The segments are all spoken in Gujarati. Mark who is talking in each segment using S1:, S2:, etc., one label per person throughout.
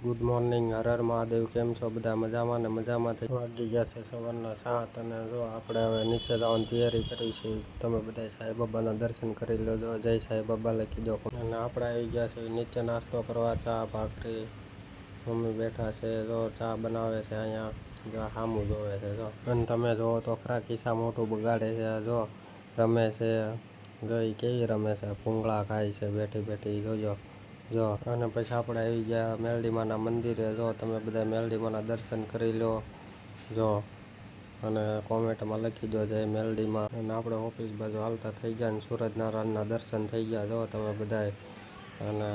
S1: Good morning, Har Har Mahadev. કેમ છો બધા? મજામાં ને મજામાં થઈ વાગી ગયા છે સવારના 7 અને જો આપણે હવે નીચે જવાની તૈયારી કરી છે. તમે બધા સાંઈ બાબાના દર્શન કરી લેજો. જય સાંઈ બાબા લખી દો. અને આપણે આવી ગયા છે નીચે નાસ્તો કરવા. ચા ભાખરી મમ્મી બેઠા છે, જો ચા બનાવે છે અહીંયા, જો સામું જોવે છે જો. અને તમે જોવો તો ખરા ખિસ્સા મોટું બગાડે છે, જો રમે છે, જો એ કેવી રમે છે, ભૂંગળા ખાય છે બેઠી બેઠી, જોજો જો. અને પછી આપણે આવી ગયા મેલડીમાના મંદિરે. જો તમે બધા મેલડીમાના દર્શન કરી લો જો, અને કોમેન્ટમાં લખી દો જય મેલડીમાં. અને આપણે ઓફિસ બાજુ હાલતા થઈ ગયા અને સૂરજનારાયણના દર્શન થઈ ગયા જો તમે બધાય. અને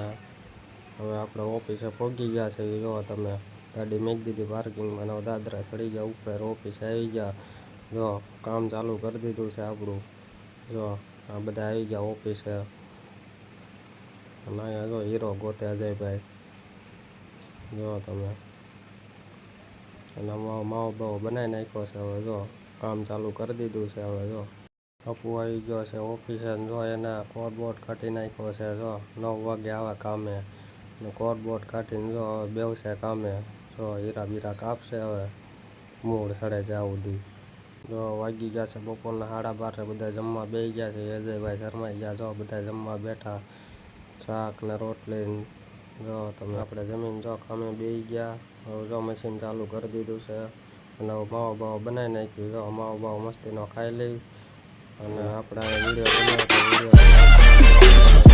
S1: હવે આપણે ઓફિસે પહોંચી ગયા છે. જો તમે ગાડી મેક દીધી પાર્કિંગમાં, દાદરા ચડી ગયા ઉપર, ઓફિસે આવી ગયા. જો કામ ચાલુ કરી દીધું છે આપણું. જો આ બધા આવી ગયા ઓફિસે. અને અહીંયા જો હીરો ગોતે અજયભાઈ, જો તમે. અને માવો બાવો બનાવી નાખ્યો છે. હવે જો કામ ચાલુ કરી દીધું છે. હવે જો અપુ આવી ગયો છે ઓફિસે. જો એને કોટબોર્ડ કાઢી નાખ્યો છે. જો 9 વાગે આવે કામે, ને કોટબોર્ડ કાઢીને જો હવે બેવશે કામે. જો હીરા બીરા કાપશે હવે મૂળ સડે જ્યાં સુધી. જો વાગી ગયા છે બપોરના 12:30. બધા જમવા બેસી ગયા છે. અજયભાઈ શરમાઈ ગયા, જો બધા જમવા બેઠા. શાક ને રોટલી જો તમે. આપણે જમીન જો કામે બેસી ગયા. હવે જો મશીન ચાલુ કરી દીધું છે. અને હવે માવો બાવો બનાવી નાખ્યું. જો માવો બાવો મસ્તીનો ખાઈ લઈ. અને આપણે વિડીયો બનાવ્યો તો વિડીયો